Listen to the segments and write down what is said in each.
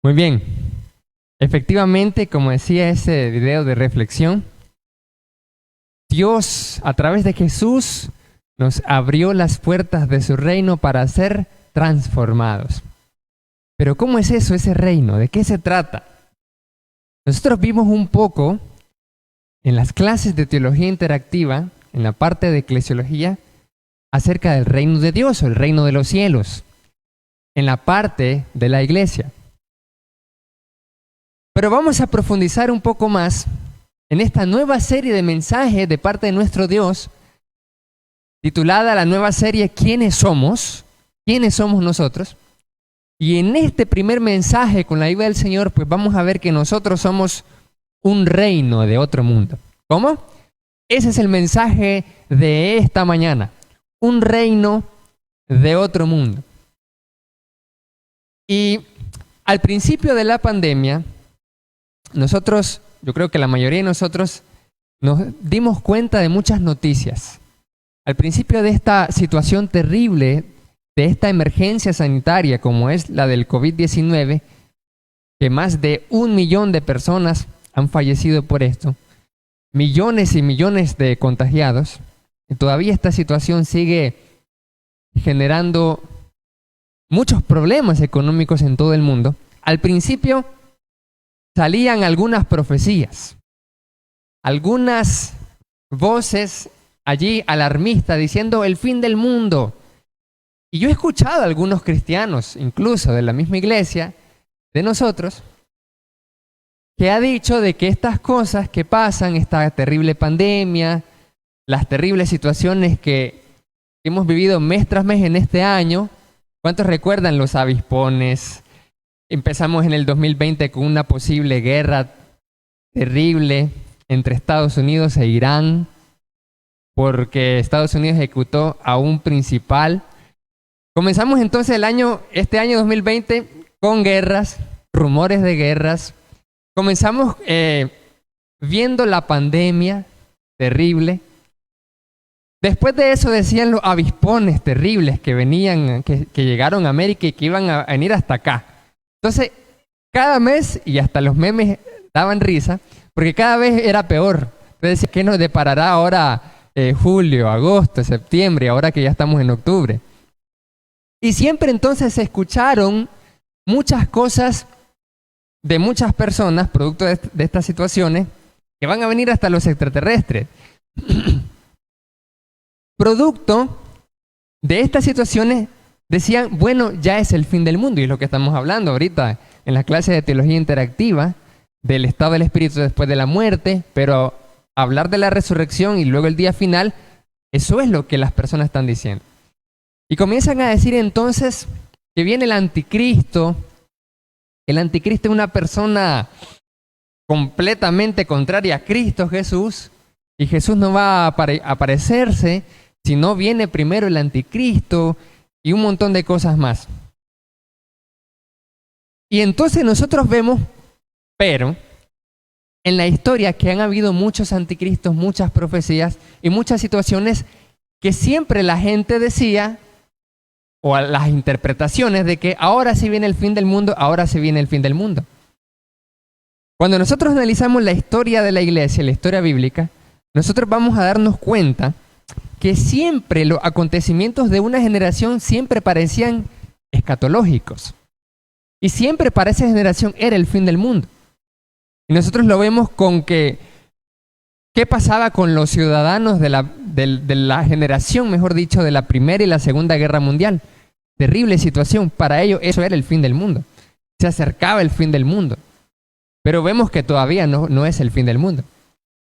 Muy bien. Efectivamente, como decía ese video de reflexión, Dios, a través de Jesús, nos abrió las puertas de su reino para ser transformados. Pero ¿cómo es eso, ese reino? ¿De qué se trata? Nosotros vimos un poco en las clases de teología interactiva, en la parte de eclesiología, acerca del reino de Dios o el reino de los cielos, en la parte de la iglesia. Pero vamos a profundizar un poco más en esta nueva serie de mensajes de parte de nuestro Dios, titulada la nueva serie ¿Quiénes somos? ¿Quiénes somos nosotros? Y en este primer mensaje con la ayuda del Señor, pues vamos a ver que nosotros somos un reino de otro mundo. ¿Cómo? Ese es el mensaje de esta mañana. Un reino de otro mundo. Y al principio de la pandemia, nosotros, yo creo que la mayoría de nosotros, nos dimos cuenta de muchas noticias. Al principio de esta situación terrible, de esta emergencia sanitaria como es la del COVID-19, que más de 1 millón de personas han fallecido por esto, millones y millones de contagiados, y todavía esta situación sigue generando muchos problemas económicos en todo el mundo. Al principio salían algunas profecías, algunas voces allí alarmistas diciendo el fin del mundo. Y yo he escuchado a algunos cristianos, incluso de la misma iglesia, de nosotros, que ha dicho de que estas cosas que pasan, esta terrible pandemia, las terribles situaciones que hemos vivido mes tras mes en este año, ¿cuántos recuerdan los avispones? Empezamos en el 2020 con una posible guerra terrible entre Estados Unidos e Irán, porque Estados Unidos ejecutó a un principal. Comenzamos entonces este año 2020 con guerras, rumores de guerras. Comenzamos viendo la pandemia terrible. Después de eso decían los avispones terribles que venían, que llegaron a América y que iban a venir hasta acá. Entonces, cada mes, y hasta los memes daban risa, porque cada vez era peor. Entonces, ¿qué nos deparará ahora julio, agosto, septiembre, ahora que ya estamos en octubre? Y siempre entonces se escucharon muchas cosas de muchas personas, producto de estas situaciones, que van a venir hasta los extraterrestres. Producto de estas situaciones decían, bueno, ya es el fin del mundo, y es lo que estamos hablando ahorita en la clase de teología interactiva, del estado del espíritu después de la muerte, pero hablar de la resurrección y luego el día final, eso es lo que las personas están diciendo. Y comienzan a decir entonces que viene el anticristo. El anticristo es una persona completamente contraria a Cristo Jesús, y Jesús no va a aparecerse, sino viene primero el anticristo y un montón de cosas más. Y entonces nosotros vemos, pero en la historia, que han habido muchos anticristos, muchas profecías y muchas situaciones que siempre la gente decía, o a las interpretaciones de que ahora sí viene el fin del mundo, ahora sí viene el fin del mundo. Cuando nosotros analizamos la historia de la iglesia, la historia bíblica, nosotros vamos a darnos cuenta que siempre los acontecimientos de una generación siempre parecían escatológicos. Y siempre para esa generación era el fin del mundo. Y nosotros lo vemos con que, ¿qué pasaba con los ciudadanos de la generación, mejor dicho, de la Primera y la Segunda Guerra Mundial? Terrible situación. Para ellos eso era el fin del mundo. Se acercaba el fin del mundo. Pero vemos que todavía no es el fin del mundo.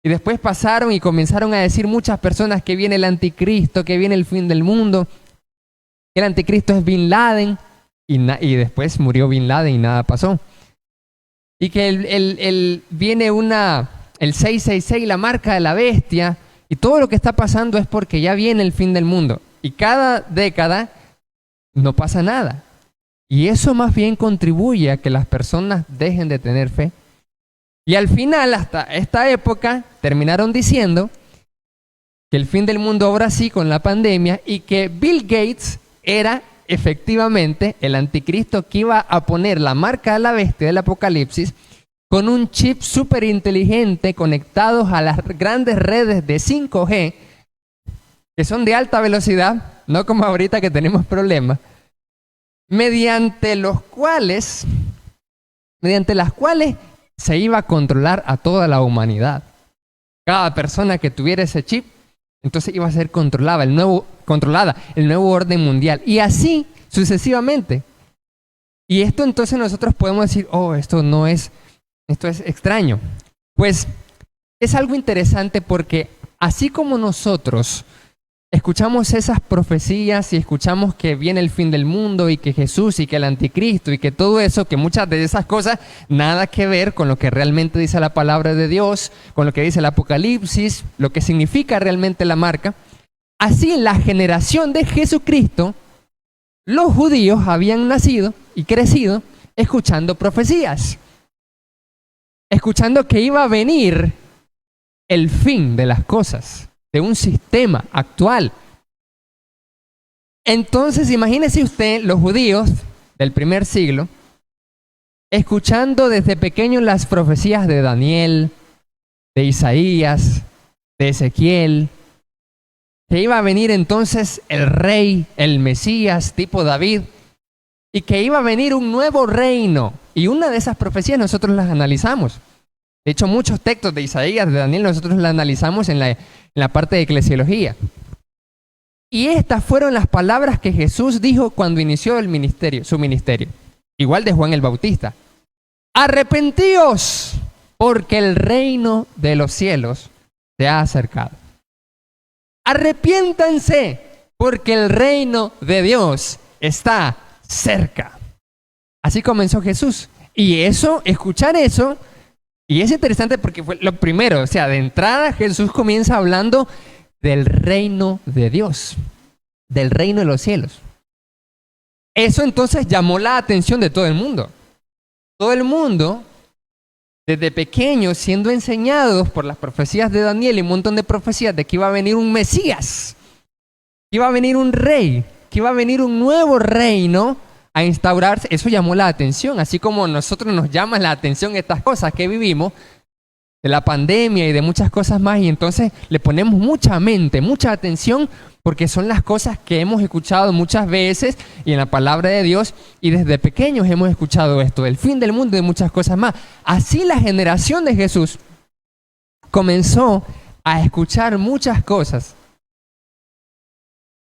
Y después pasaron y comenzaron a decir muchas personas que viene el anticristo, que viene el fin del mundo. El anticristo es Bin Laden. Y después murió Bin Laden y nada pasó. Y que viene el 666, la marca de la bestia. Y todo lo que está pasando es porque ya viene el fin del mundo. Y cada década no pasa nada. Y eso más bien contribuye a que las personas dejen de tener fe. Y al final, hasta esta época, terminaron diciendo que el fin del mundo ahora sí con la pandemia, y que Bill Gates era efectivamente el anticristo que iba a poner la marca de la bestia del Apocalipsis con un chip súper inteligente conectados a las grandes redes de 5G, que son de alta velocidad, no como ahorita que tenemos problemas, mediante las cuales se iba a controlar a toda la humanidad. Cada persona que tuviera ese chip, entonces iba a ser controlada, el nuevo orden mundial. Y así sucesivamente. Y esto entonces nosotros podemos decir, esto es extraño. Pues es algo interesante porque así como nosotros escuchamos esas profecías y escuchamos que viene el fin del mundo y que Jesús y que el anticristo y que todo eso, que muchas de esas cosas nada que ver con lo que realmente dice la palabra de Dios, con lo que dice el Apocalipsis, lo que significa realmente la marca. Así en la generación de Jesucristo, los judíos habían nacido y crecido escuchando profecías, escuchando que iba a venir el fin de las cosas, de un sistema actual. Entonces, imagínese usted los judíos del primer siglo, escuchando desde pequeños las profecías de Daniel, de Isaías, de Ezequiel, que iba a venir entonces el rey, el Mesías, tipo David, y que iba a venir un nuevo reino. Y una de esas profecías nosotros las analizamos. De hecho, muchos textos de Isaías, de Daniel, nosotros las analizamos en la parte de eclesiología. Y estas fueron las palabras que Jesús dijo cuando inició su ministerio. Igual de Juan el Bautista. Arrepentíos, porque el reino de los cielos se ha acercado. Arrepiéntanse, porque el reino de Dios está cerca. Así comenzó Jesús. Y escuchar eso, y es interesante porque fue lo primero, de entrada Jesús comienza hablando del reino de Dios, del reino de los cielos. Eso entonces llamó la atención de todo el mundo. Todo el mundo, desde pequeños, siendo enseñados por las profecías de Daniel y un montón de profecías de que iba a venir un Mesías, que iba a venir un rey, que iba a venir un nuevo reino a instaurarse. Eso llamó la atención, así como a nosotros nos llaman la atención estas cosas que vivimos, de la pandemia y de muchas cosas más, y entonces le ponemos mucha mente, mucha atención, porque son las cosas que hemos escuchado muchas veces y en la palabra de Dios, y desde pequeños hemos escuchado esto, del fin del mundo y de muchas cosas más. Así la generación de Jesús comenzó a escuchar muchas cosas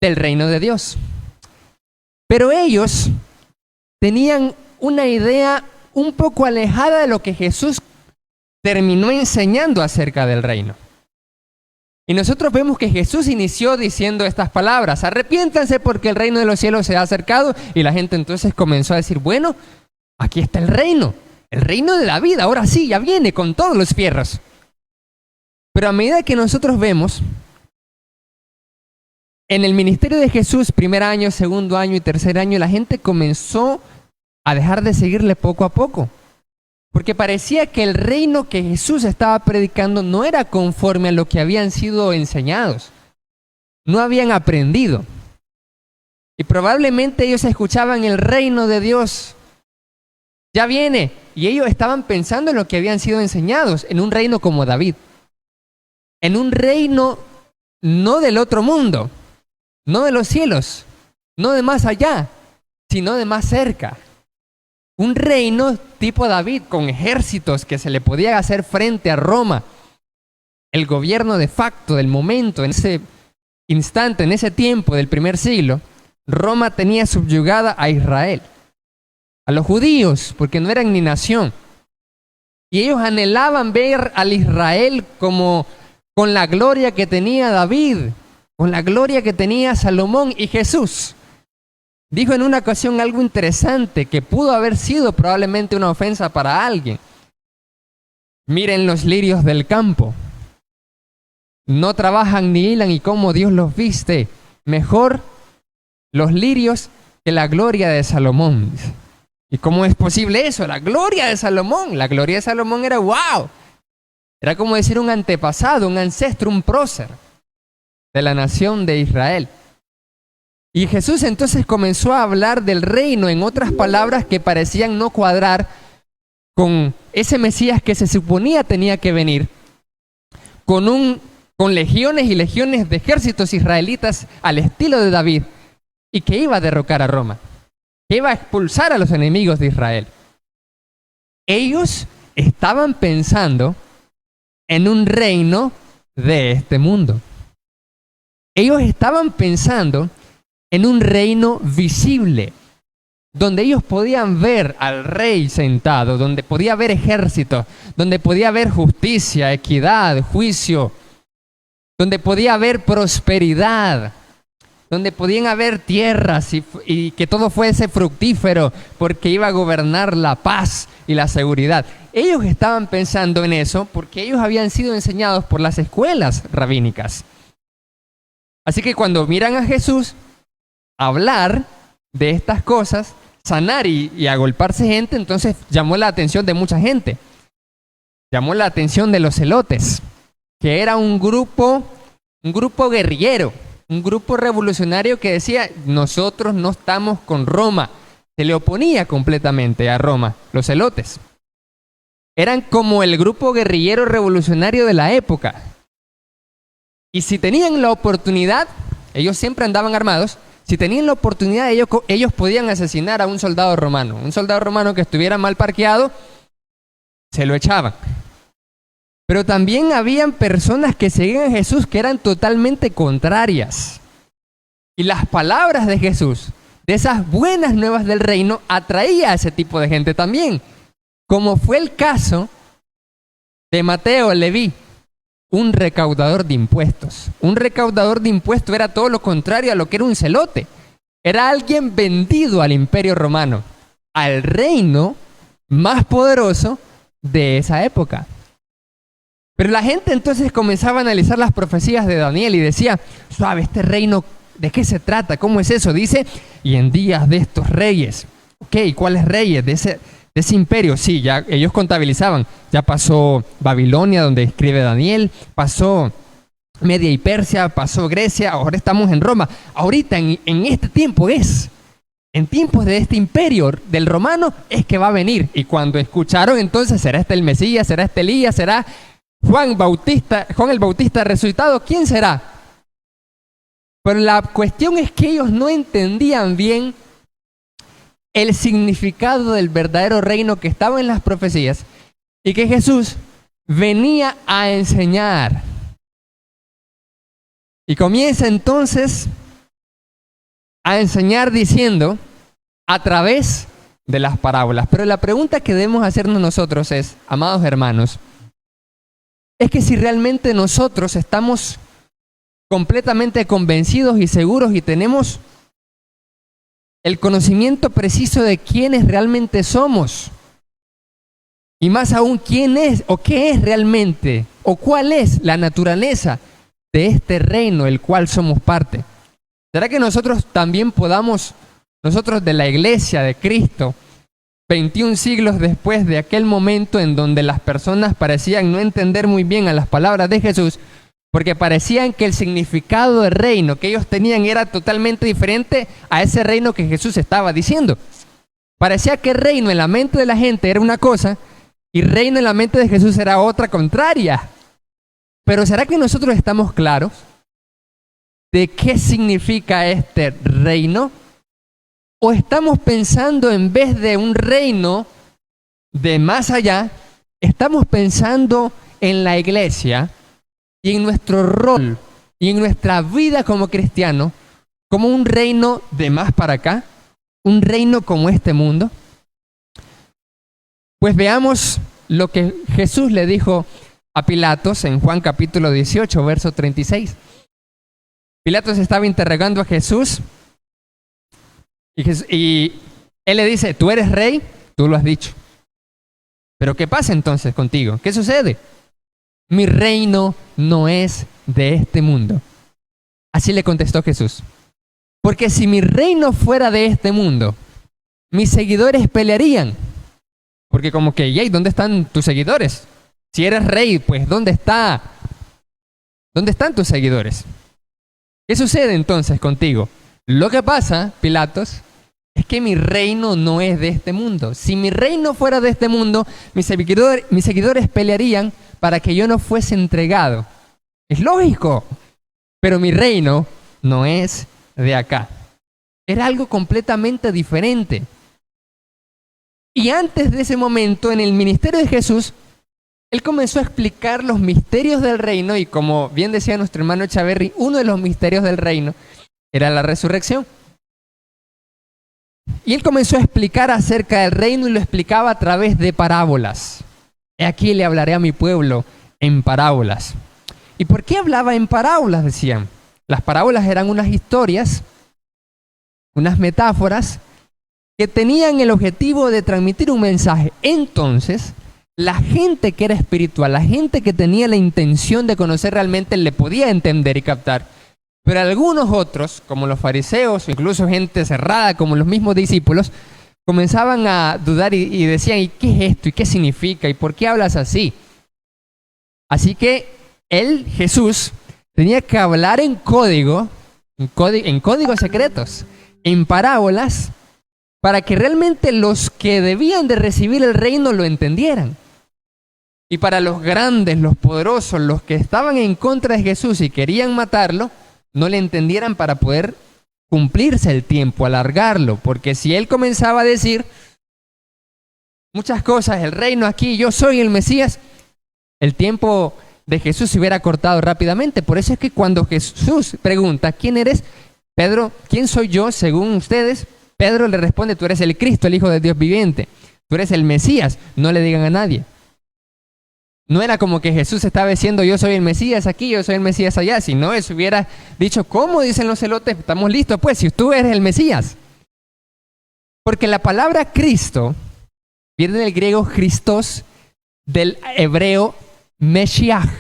del reino de Dios. Pero ellos tenían una idea un poco alejada de lo que Jesús terminó enseñando acerca del reino. Y nosotros vemos que Jesús inició diciendo estas palabras: arrepiéntanse porque el reino de los cielos se ha acercado. Y la gente entonces comenzó a decir, bueno, aquí está el reino de David, ahora sí, ya viene con todos los fierros. Pero a medida que nosotros vemos en el ministerio de Jesús, primer año, segundo año y tercer año, la gente comenzó a dejar de seguirle poco a poco. Porque parecía que el reino que Jesús estaba predicando no era conforme a lo que habían sido enseñados. No habían aprendido. Y probablemente ellos escuchaban el reino de Dios. Ya viene. Y ellos estaban pensando en lo que habían sido enseñados, en un reino como David. En un reino no del otro mundo, no de los cielos, no de más allá, sino de más cerca. Un reino tipo David, con ejércitos que se le podía hacer frente a Roma. El gobierno de facto del momento, en ese instante, en ese tiempo del primer siglo, Roma tenía subyugada a Israel, a los judíos, porque no eran ni nación. Y ellos anhelaban ver al Israel como con la gloria que tenía David, con la gloria que tenía Salomón y Jesús. Dijo en una ocasión algo interesante que pudo haber sido probablemente una ofensa para alguien. Miren los lirios del campo. No trabajan ni hilan y cómo Dios los viste. Mejor los lirios que la gloria de Salomón. ¿Y cómo es posible eso? La gloria de Salomón. La gloria de Salomón era wow. Era como decir un antepasado, un ancestro, un prócer de la nación de Israel. Y Jesús entonces comenzó a hablar del reino en otras palabras que parecían no cuadrar con ese Mesías que se suponía tenía que venir, con legiones y legiones de ejércitos israelitas al estilo de David, y que iba a derrocar a Roma, que iba a expulsar a los enemigos de Israel. Ellos estaban pensando en un reino de este mundo. Ellos estaban pensando en un reino visible, donde ellos podían ver al rey sentado, donde podía haber ejército, donde podía haber justicia, equidad, juicio, donde podía haber prosperidad, donde podían haber tierras y que todo fuese fructífero, porque iba a gobernar la paz y la seguridad. Ellos estaban pensando en eso porque ellos habían sido enseñados por las escuelas rabínicas. Así que cuando miran a Jesús hablar de estas cosas, sanar y agolparse gente, entonces llamó la atención de mucha gente. Llamó la atención de los celotes, que era un grupo guerrillero, un grupo revolucionario que decía, nosotros no estamos con Roma. Se le oponía completamente a Roma, los celotes. Eran como el grupo guerrillero revolucionario de la época. Y si tenían la oportunidad, ellos siempre andaban armados, si tenían la oportunidad, ellos podían asesinar a un soldado romano. Un soldado romano que estuviera mal parqueado, se lo echaban. Pero también habían personas que seguían a Jesús que eran totalmente contrarias. Y las palabras de Jesús, de esas buenas nuevas del reino, atraía a ese tipo de gente también. Como fue el caso de Mateo Leví, un recaudador de impuestos. Un recaudador de impuestos era todo lo contrario a lo que era un celote. Era alguien vendido al imperio romano, al reino más poderoso de esa época. Pero la gente entonces comenzaba a analizar las profecías de Daniel y decía, suave, este reino, ¿de qué se trata? ¿Cómo es eso? Dice, y en días de estos reyes. Ok, ¿cuáles reyes? De ese imperio. Sí, ya ellos contabilizaban. Ya pasó Babilonia, donde escribe Daniel, pasó Media y Persia, pasó Grecia, ahora estamos en Roma. Ahorita, en este tiempo en tiempos de este imperio del romano, es que va a venir. Y cuando escucharon, entonces, ¿será este el Mesías? ¿Será este Elías? ¿Será Juan el Bautista resucitado? ¿Quién será? Pero la cuestión es que ellos no entendían bien el significado del verdadero reino que estaba en las profecías y que Jesús venía a enseñar. Y comienza entonces a enseñar diciendo a través de las parábolas. Pero la pregunta que debemos hacernos nosotros es, amados hermanos, es que si realmente nosotros estamos completamente convencidos y seguros y tenemos el conocimiento preciso de quiénes realmente somos, y más aún quién es o qué es realmente o cuál es la naturaleza de este reino el cual somos parte. ¿Será que nosotros también podamos, nosotros de la iglesia de Cristo, 21 siglos después de aquel momento en donde las personas parecían no entender muy bien a las palabras de Jesús, porque parecían que el significado del reino que ellos tenían era totalmente diferente a ese reino que Jesús estaba diciendo? Parecía que reino en la mente de la gente era una cosa y reino en la mente de Jesús era otra contraria. Pero ¿será que nosotros estamos claros de qué significa este reino? ¿O estamos pensando, en vez de un reino de más allá, estamos pensando en la iglesia y en nuestro rol y en nuestra vida como cristiano como un reino de más para acá? ¿Un reino como este mundo? Pues veamos lo que Jesús le dijo a Pilatos en Juan capítulo 18, verso 36. Pilatos estaba interrogando a Jesús y él le dice, ¿tú eres rey? Tú lo has dicho. ¿Pero qué pasa entonces contigo? ¿Qué sucede? Mi reino no es de este mundo. Así le contestó Jesús. Porque si mi reino fuera de este mundo, mis seguidores pelearían. Porque como que, ¿y dónde están tus seguidores? Si eres rey, pues ¿dónde están tus seguidores? ¿Qué sucede entonces contigo? Lo que pasa, Pilatos, es que mi reino no es de este mundo. Si mi reino fuera de este mundo, mis seguidores pelearían para que yo no fuese entregado. Es lógico, pero mi reino no es de acá. Era algo completamente diferente. Y antes de ese momento, en el ministerio de Jesús, Él comenzó a explicar los misterios del reino y, como bien decía nuestro hermano Echaverri, uno de los misterios del reino era la resurrección. Y Él comenzó a explicar acerca del reino y lo explicaba a través de parábolas. He aquí le hablaré a mi pueblo en parábolas. ¿Y por qué hablaba en parábolas? Decían. Las parábolas eran unas historias, unas metáforas que tenían el objetivo de transmitir un mensaje. Entonces, la gente que era espiritual, la gente que tenía la intención de conocer realmente, le podía entender y captar. Pero algunos otros, como los fariseos, o incluso gente cerrada, como los mismos discípulos, comenzaban a dudar y decían, ¿y qué es esto? ¿Y qué significa? ¿Y por qué hablas así? Así que Él, Jesús, tenía que hablar en códigos secretos, en parábolas, para que realmente los que debían de recibir el reino lo entendieran. Y para los grandes, los poderosos, los que estaban en contra de Jesús y querían matarlo, no le entendieran para poder cumplirse el tiempo, alargarlo. Porque si Él comenzaba a decir muchas cosas, el reino aquí, yo soy el Mesías, el tiempo de Jesús se hubiera cortado rápidamente. Por eso es que cuando Jesús pregunta, ¿quién eres? Pedro, ¿quién soy yo según ustedes? Pedro le responde, tú eres el Cristo, el Hijo de Dios viviente. Tú eres el Mesías, no le digan a nadie. No era como que Jesús estaba diciendo, yo soy el Mesías aquí, yo soy el Mesías allá. Si no, eso hubiera dicho, ¿cómo dicen los celotes? Estamos listos, pues, si tú eres el Mesías. Porque la palabra Cristo viene del griego Christos, del hebreo Meshiach.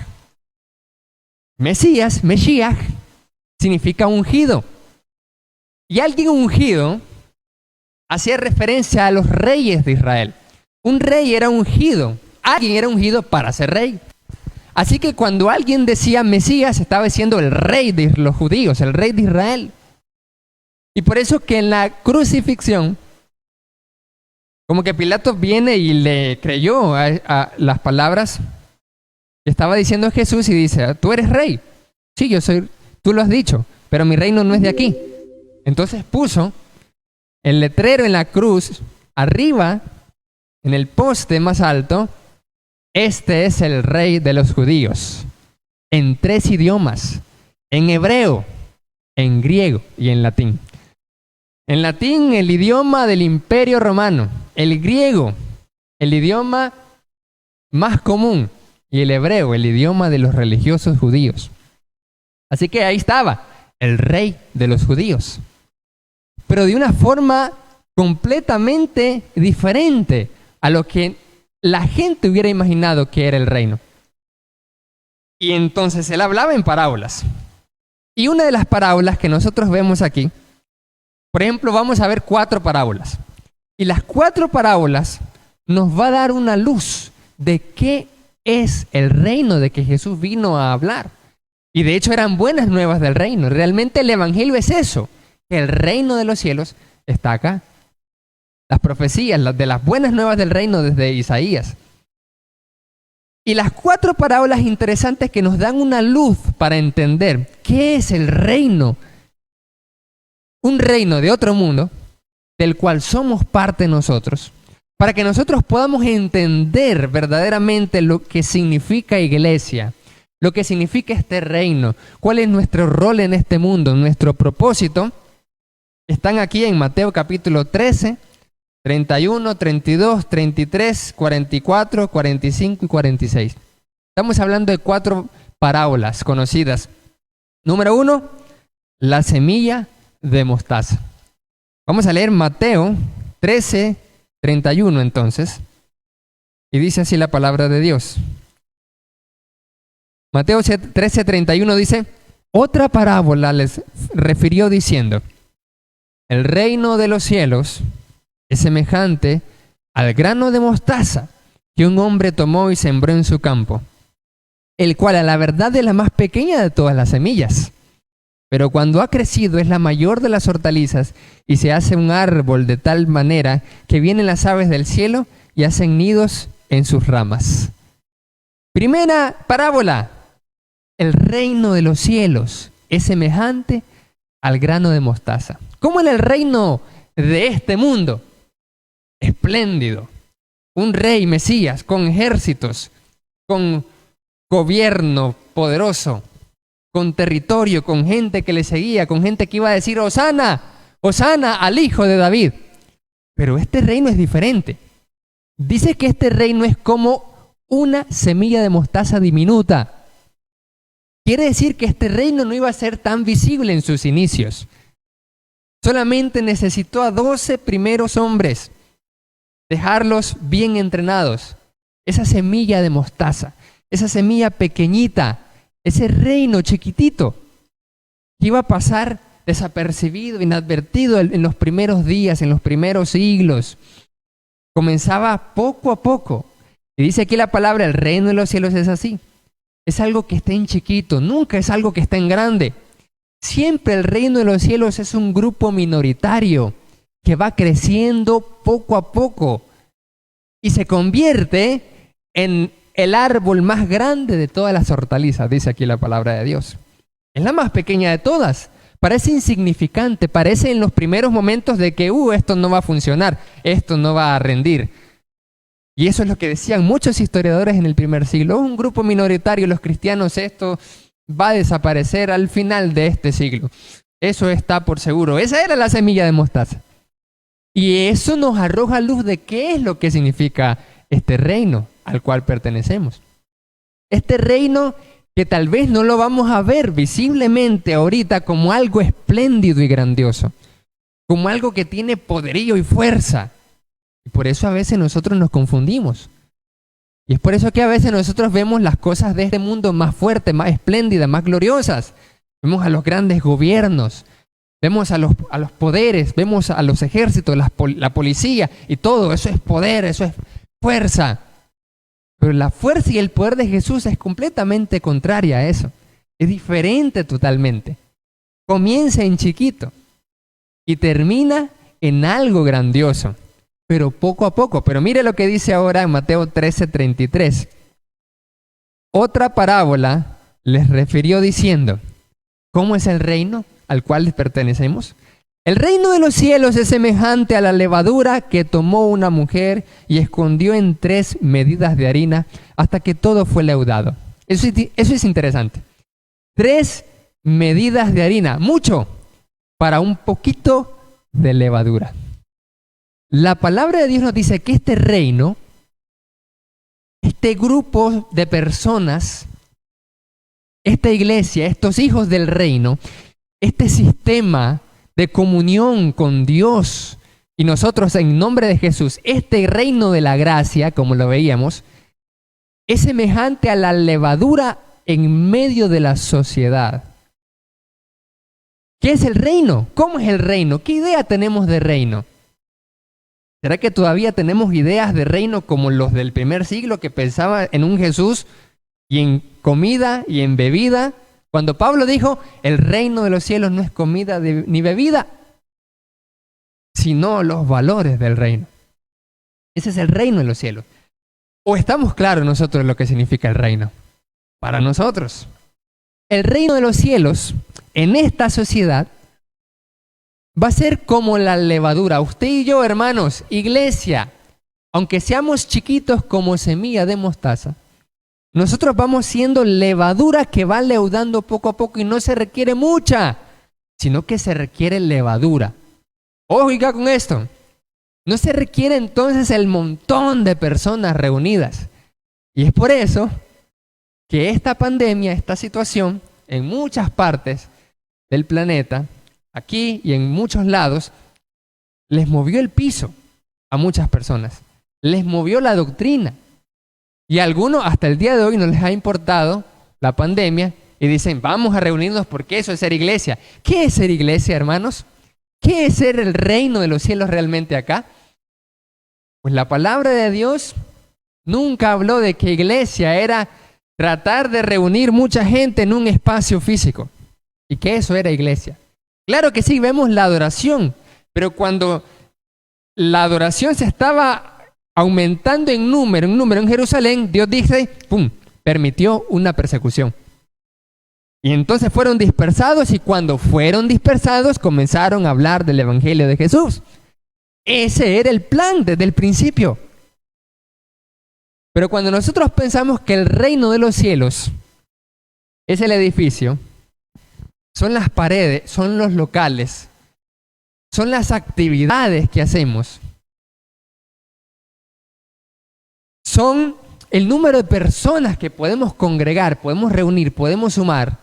Mesías, Meshiach, significa ungido. Y alguien ungido hacía referencia a los reyes de Israel. Un rey era ungido. Alguien era ungido para ser rey. Así que cuando alguien decía Mesías, estaba diciendo el rey de los judíos, el rey de Israel. Y por eso que en la crucifixión, como que Pilato viene y le creyó a las palabras que estaba diciendo Jesús y dice, tú eres rey. Sí, yo soy, tú lo has dicho, pero mi reino no es de aquí. Entonces puso el letrero en la cruz, arriba, en el poste más alto, este es el rey de los judíos, en 3 idiomas, en hebreo, en griego y en latín. En latín, el idioma del Imperio Romano, el griego, el idioma más común, y el hebreo, el idioma de los religiosos judíos. Así que ahí estaba, el rey de los judíos, pero de una forma completamente diferente a lo que la gente hubiera imaginado que era el reino. Y entonces Él hablaba en parábolas. Y una de las parábolas que nosotros vemos aquí, por ejemplo, vamos a ver 4 parábolas. Y las 4 parábolas nos va a dar una luz de qué es el reino de que Jesús vino a hablar. Y de hecho eran buenas nuevas del reino. Realmente el evangelio es eso, que el reino de los cielos está acá. Las profecías, de las buenas nuevas del reino desde Isaías. Y las 4 parábolas interesantes que nos dan una luz para entender qué es el reino. Un reino de otro mundo, del cual somos parte nosotros, para que nosotros podamos entender verdaderamente lo que significa iglesia, lo que significa este reino, cuál es nuestro rol en este mundo, nuestro propósito. Están aquí en Mateo capítulo 13, 31, 32, 33, 44, 45 y 46. Estamos hablando de 4 parábolas conocidas. Número 1, la semilla de mostaza. Vamos a leer Mateo 13, 31 entonces. Y dice así la palabra de Dios. Mateo 13, 31 dice, otra parábola les refirió diciendo, el reino de los cielos es semejante al grano de mostaza que un hombre tomó y sembró en su campo, el cual a la verdad es la más pequeña de todas las semillas, pero cuando ha crecido es la mayor de las hortalizas y se hace un árbol de tal manera que vienen las aves del cielo y hacen nidos en sus ramas. Primera parábola. El reino de los cielos es semejante al grano de mostaza. ¿Cómo era el reino de este mundo? Espléndido. Un rey Mesías con ejércitos, con gobierno poderoso, con territorio, con gente que le seguía, con gente que iba a decir Hosana, Hosana al hijo de David. Pero este reino es diferente. Dice que este reino es como una semilla de mostaza diminuta. Quiere decir que este reino no iba a ser tan visible en sus inicios. Solamente necesitó a 12 primeros hombres, dejarlos bien entrenados. Esa semilla de mostaza, esa semilla pequeñita, ese reino chiquitito que iba a pasar desapercibido, inadvertido en los primeros días, en los primeros siglos. Comenzaba poco a poco. Y dice aquí la palabra, el reino de los cielos es así. Es algo que está en chiquito, nunca es algo que está en grande. Siempre el reino de los cielos es un grupo minoritario que va creciendo poco a poco y se convierte en el árbol más grande de todas las hortalizas, dice aquí la palabra de Dios. Es la más pequeña de todas. Parece insignificante, parece en los primeros momentos de que esto no va a funcionar, esto no va a rendir. Y eso es lo que decían muchos historiadores en el primer siglo. Un grupo minoritario, los cristianos, esto va a desaparecer al final de este siglo. Eso está por seguro. Esa era la semilla de mostaza. Y eso nos arroja luz de qué es lo que significa este reino al cual pertenecemos. Este reino que tal vez no lo vamos a ver visiblemente ahorita como algo espléndido y grandioso, como algo que tiene poderío y fuerza. Y por eso a veces nosotros nos confundimos. Y es por eso que a veces nosotros vemos las cosas de este mundo más fuertes, más espléndidas, más gloriosas. Vemos a los grandes gobiernos, vemos a los poderes, vemos a los ejércitos, la policía y todo. Eso es poder, eso es fuerza. Pero la fuerza y el poder de Jesús es completamente contraria a eso. Es diferente totalmente. Comienza en chiquito y termina en algo grandioso, pero poco a poco. Pero mire lo que dice ahora en Mateo 13:33. Otra parábola les refirió diciendo, ¿cómo es el reino al cual les pertenecemos? El reino de los cielos es semejante a la levadura que tomó una mujer y escondió en 3 medidas de harina hasta que todo fue leudado. Eso es interesante. 3 medidas de harina, mucho para un poquito de levadura. La palabra de Dios nos dice que este reino, este grupo de personas, esta iglesia, estos hijos del reino, este sistema de comunión con Dios y nosotros en nombre de Jesús, este reino de la gracia, como lo veíamos, es semejante a la levadura en medio de la sociedad. ¿Qué es el reino? ¿Cómo es el reino? ¿Qué idea tenemos de reino? ¿Será que todavía tenemos ideas de reino como los del primer siglo que pensaban en un Jesús y en comida y en bebida? Cuando Pablo dijo, el reino de los cielos no es comida ni bebida, sino los valores del reino. Ese es el reino de los cielos. ¿O estamos claros nosotros lo que significa el reino? Para nosotros, el reino de los cielos en esta sociedad va a ser como la levadura. Usted y yo, hermanos, iglesia, aunque seamos chiquitos como semilla de mostaza, nosotros vamos siendo levadura que va leudando poco a poco y no se requiere mucha, sino que se requiere levadura. Oiga con esto, no se requiere entonces el montón de personas reunidas. Y es por eso que esta pandemia, esta situación, en muchas partes del planeta, aquí y en muchos lados, les movió el piso a muchas personas, les movió la doctrina. Y a algunos hasta el día de hoy no les ha importado la pandemia y dicen, vamos a reunirnos porque eso es ser iglesia. ¿Qué es ser iglesia, hermanos? ¿Qué es ser el reino de los cielos realmente acá? Pues la palabra de Dios nunca habló de que iglesia era tratar de reunir mucha gente en un espacio físico. y que eso era iglesia. Claro que sí, vemos la adoración, pero cuando la adoración se estaba aumentando en número en Jerusalén, Dios dice, ¡pum!, permitió una persecución. Y entonces fueron dispersados, y cuando fueron dispersados comenzaron a hablar del evangelio de Jesús. Ese era el plan desde el principio. Pero cuando nosotros pensamos que el reino de los cielos es el edificio, son las paredes, son los locales, son las actividades que hacemos, son el número de personas que podemos congregar, podemos reunir, podemos sumar,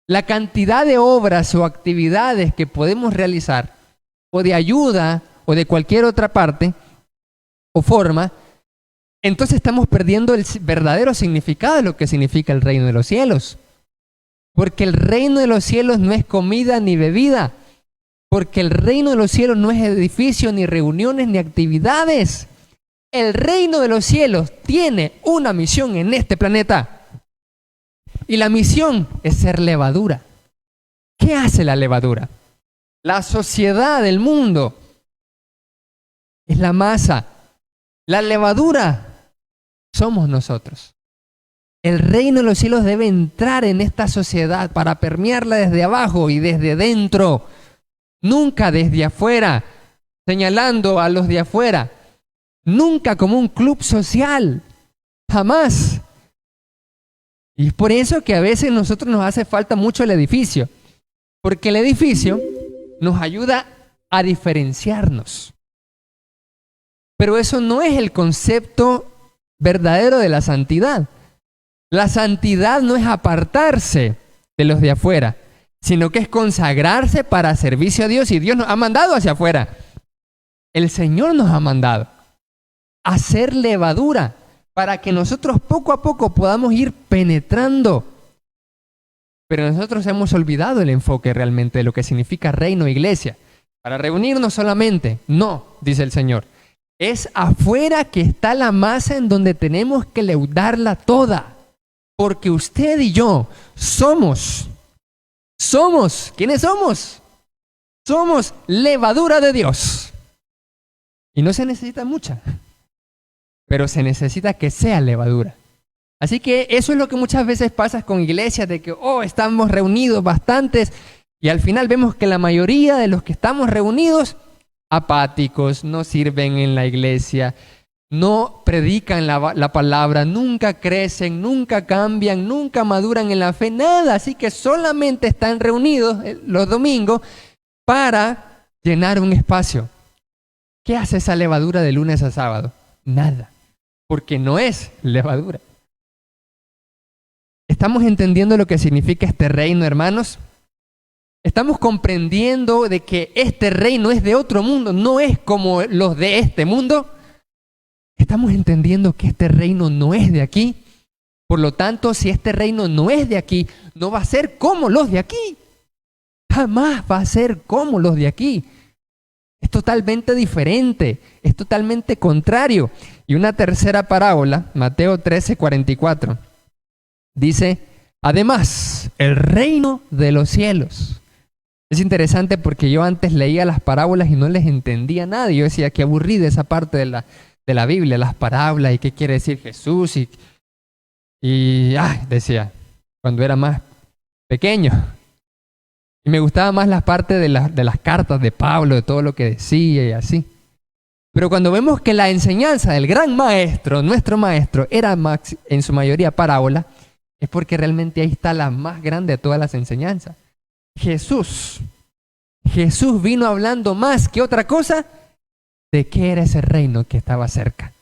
la cantidad de obras o actividades que podemos realizar, o de ayuda, o de cualquier otra parte o forma, entonces estamos perdiendo el verdadero significado de lo que significa el reino de los cielos. Porque el reino de los cielos no es comida ni bebida. Porque el reino de los cielos no es edificio, ni reuniones, ni actividades. El reino de los cielos tiene una misión en este planeta. Y la misión es ser levadura. ¿Qué hace la levadura? La sociedad del mundo es la masa. La levadura somos nosotros. El reino de los cielos debe entrar en esta sociedad para permearla desde abajo y desde dentro. Nunca desde afuera, señalando a los de afuera. Nunca como un club social. Jamás. Y es por eso que a veces a nosotros nos hace falta mucho el edificio. Porque el edificio nos ayuda a diferenciarnos. Pero eso no es el concepto verdadero de la santidad. La santidad no es apartarse de los de afuera, sino que es consagrarse para servicio a Dios, y Dios nos ha mandado hacia afuera. El Señor nos ha mandado a hacer levadura para que nosotros poco a poco podamos ir penetrando. Pero nosotros hemos olvidado el enfoque realmente de lo que significa reino e iglesia. Para reunirnos solamente, no, dice el Señor. Es afuera que está la masa en donde tenemos que leudarla toda. Porque usted y yo somos, ¿quiénes somos? Somos levadura de Dios. Y no se necesita mucha, pero se necesita que sea levadura. Así que eso es lo que muchas veces pasa con iglesias, de que, estamos reunidos bastantes, y al final vemos que la mayoría de los que estamos reunidos, apáticos, no sirven en la iglesia, no predican la palabra, nunca crecen, nunca cambian, nunca maduran en la fe, nada. Así que solamente están reunidos los domingos para llenar un espacio. ¿Qué hace esa levadura de lunes a sábado? Nada, porque no es levadura. ¿Estamos entendiendo lo que significa este reino, hermanos? Estamos comprendiendo de que este reino es de otro mundo, no es como los de este mundo. Estamos entendiendo que este reino no es de aquí. Por lo tanto, si este reino no es de aquí, no va a ser como los de aquí. Jamás va a ser como los de aquí. Es totalmente diferente, es totalmente contrario. Y una tercera parábola, Mateo 13:44, dice, además, el reino de los cielos. Es interesante porque yo antes leía las parábolas y no les entendía nada. Yo decía, qué aburrida esa parte de la Biblia, las parábolas, y qué quiere decir Jesús. Decía, cuando era más pequeño. Y me gustaba más la parte de las cartas de Pablo, de todo lo que decía y así. Pero cuando vemos que la enseñanza del gran maestro, nuestro maestro, era en su mayoría parábola, es porque realmente ahí está la más grande de todas las enseñanzas. Jesús vino hablando más que otra cosa de qué era ese reino que estaba cerca.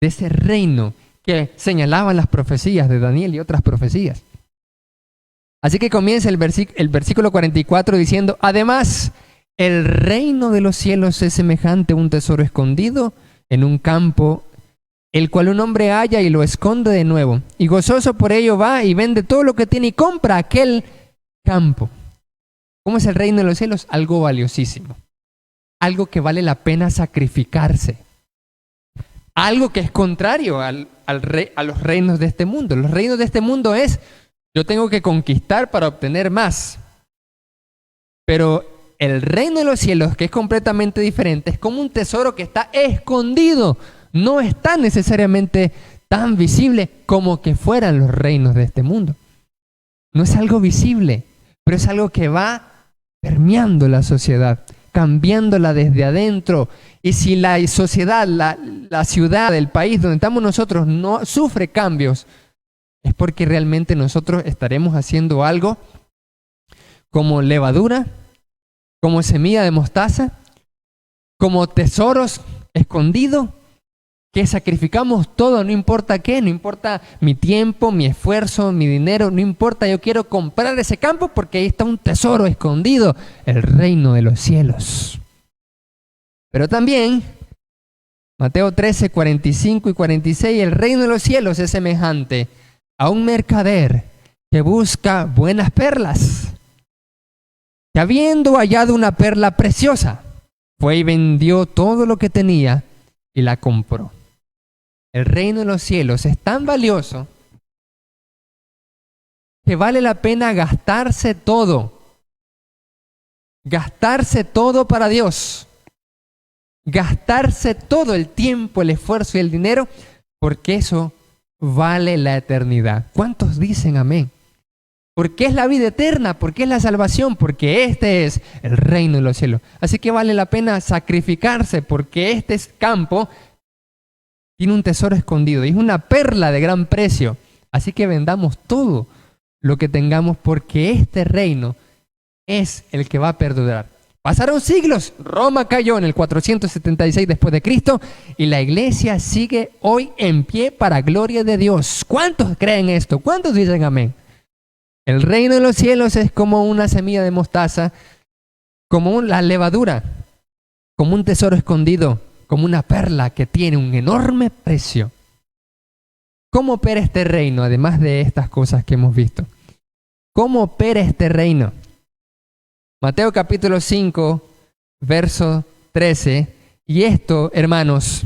De ese reino que señalaban las profecías de Daniel y otras profecías. Así que comienza el versículo 44 diciendo, además, el reino de los cielos es semejante a un tesoro escondido en un campo, el cual un hombre halla y lo esconde de nuevo. Y gozoso por ello va y vende todo lo que tiene y compra aquel campo. ¿Cómo es el reino de los cielos? Algo valiosísimo. Algo que vale la pena sacrificarse. Algo que es contrario a los reinos de este mundo. Los reinos de este mundo es Yo tengo que conquistar para obtener más. Pero el reino de los cielos, que es completamente diferente, es como un tesoro que está escondido. No está necesariamente tan visible como que fueran los reinos de este mundo. No es algo visible, pero es algo que va permeando la sociedad, cambiándola desde adentro. Y si la sociedad, la ciudad, el país donde estamos nosotros no sufre cambios, es porque realmente nosotros estaremos haciendo algo como levadura, como semilla de mostaza, como tesoros escondidos, que sacrificamos todo, no importa qué, no importa mi tiempo, mi esfuerzo, mi dinero, no importa, yo quiero comprar ese campo porque ahí está un tesoro escondido, el reino de los cielos. Pero también, Mateo 13, 45 y 46, el reino de los cielos es semejante a un mercader que busca buenas perlas, que habiendo hallado una perla preciosa, fue y vendió todo lo que tenía y la compró. El reino de los cielos es tan valioso que vale la pena gastarse todo para Dios, gastarse todo el tiempo, el esfuerzo y el dinero, porque eso vale la eternidad. ¿Cuántos dicen amén? Porque es la vida eterna, porque es la salvación, porque este es el reino de los cielos. Así que vale la pena sacrificarse, porque este campo tiene un tesoro escondido y es una perla de gran precio. Así que vendamos todo lo que tengamos, porque este reino es el que va a perdurar. Pasaron siglos, Roma cayó en el 476 después de Cristo y la iglesia sigue hoy en pie para gloria de Dios. ¿Cuántos creen esto? ¿Cuántos dicen amén? El reino de los cielos es como una semilla de mostaza, como la levadura, como un tesoro escondido, como una perla que tiene un enorme precio. ¿Cómo opera este reino, además de estas cosas que hemos visto? ¿Cómo opera este reino? Mateo capítulo 5, verso 13. Y esto, hermanos,